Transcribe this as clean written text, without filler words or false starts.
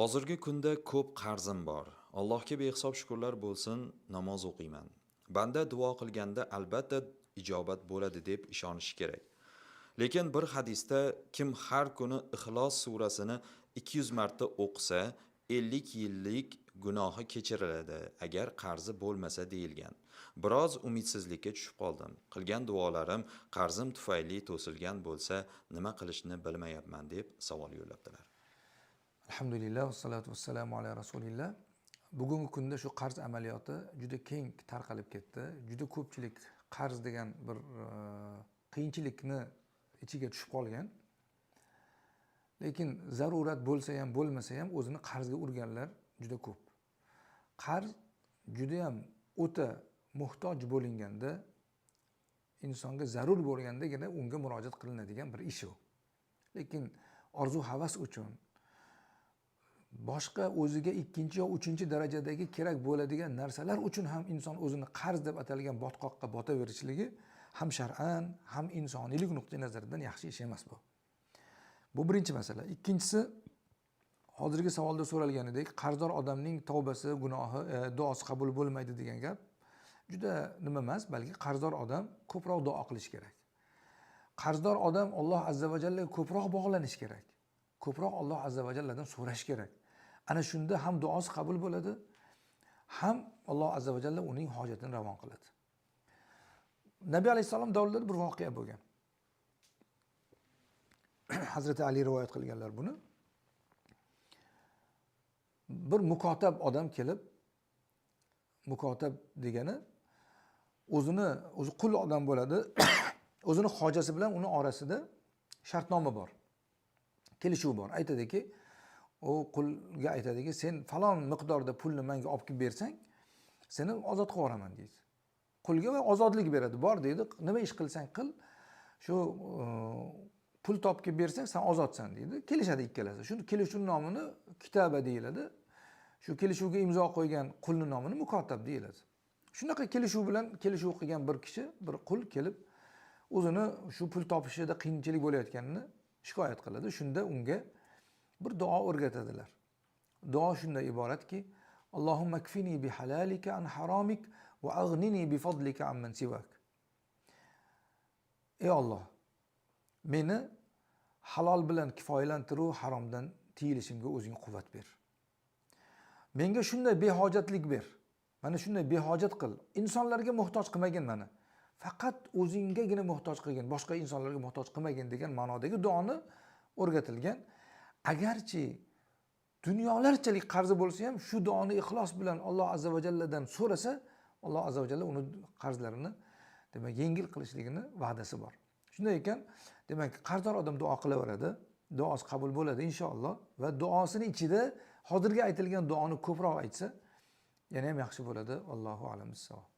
Hozirgi kunda ko'p qarzim bor. Allohga behisob shukrlar bo'lsin, namoz o'qiyman. Banda duo qilganda albatta ijobat bo'ladi deb ishonish kerak. Lekin bir hadisda kim har kuni Ixlos surasini 200 marta o'qisa, 50 yillik gunohi kechiriladi, agar qarzi bo'lmasa deyilgan. Biroz umidsizlikka tushib qoldim. Qilgan duolarim qarzim tufayli to'silgan bo'lsa, nima qilishni bilmayapman deb savol yo'llabdilar. Alhamdulillah, vassalatu vassalamu ala rasulillah. Bugungi kunda shu qarz amaliyoti juda keng tarqalib ketdi. Juda ko'pchilik qarz degan bir qiyinchilikni ichiga tushib qolgan. Lekin zarurat bo'lsa ham, bo'lmasa ham o'zini qarzga urganlar juda ko'p. Qarz juda ham o'ta muhtoj bo'linganda, insonga zarur bo'lgandagina unga murojaat qilinadigan bir ish u. Lekin orzu havas uchun boshqa o'ziga ikkinchi yo uchinchi darajadagi kerak bo'ladigan narsalar uchun ham inson o'zini qarz deb atalgan botqoqqa botaverishligi ham shar'an, ham insoniylik nuqtai nazaridan yaxshi ish emas bu. Bu birinchi masala. Ikkinchisi, hozirgi savolda so'ralganidek, qarzdor odamning tavbasi, gunohi, duosi qabul bo'lmaydi degan gap juda nima emas, balki qarzdor odam ko'proq duo qilish kerak. Qarzdor odam Alloh azza va jallaga ko'proq bog'lanish kerak. Ko'proq Alloh azza va jalladan so'rash kerak. Ana shunda ham duosi qabul bo'ladi, ham Alloh azza va jalla uning hojatini ravon qiladi. Nabiy alayhisalom davrlarida bir voqea bo'lgan. Hazrati Ali rivoyat qilganlar buni. Bir mukotab odam kelib, mukotab degani o'zi qul odam bo'ladi. O'zini hojasi bilan uni orasida shartnoma bor. Kelishuv bor. Aytadiki, u qulga aytadiki, sen falon miqdorda pulni menga olib kelib bersang, seni ozod qilib yuboraman deydi. Qulga va ozodlik beradi. Bor deydi, nima ish qilsang qil, shu pul topib kelib bersang sen ozodsan deydi. Kelishadi ikkalasi. Shu kelishuv nomini kitaba deyiladi. Shu kelishuvga imzo qo'ygan qulning nomini mukotab deyiladi. Shunaqa kelishuv bilan kelishuv qilgan bir kishi, bir qul kelib o'zini shu pul topishida qiyinchilik bo'layotganini shikoyat qiladi. Shunda unga bir duo o'rgatadilar. Duo shunday iboratki, Allohumma kfini bi halalika an haromik va aghnini bi fadlika amman siwak. Ey Alloh, meni halol bilan kifoyalantiruv, haromdan tiyilishimga o'zing quvvat ber. Menga shunday behojatlik ber. Mana shunday behojat qil. Insonlarga muhtoj qilmagin meni. Faqat o'zinggagina muhtoj qilgin, boshqa insonlarga muhtoj qilmagin degan ma'nodagi duoni o'rgatilgan. Agarchi dunyolarchalik qarzi bo'lsa ham shu duoni ixlos bilan Alloh azza va jalladan so'rasa, Alloh azza va jalla uni qarzlarini demak yengil qilishligini va'dasi bor. Shunday ekan, demak qarzdor odam duo qilaveradi, duosi qabul bo'ladi inshaalloh va duosini ichida hozirgi aytilgan duoni ko'proq aytsa, yana ham yaxshi bo'ladi. Allohu a'lam bissavob.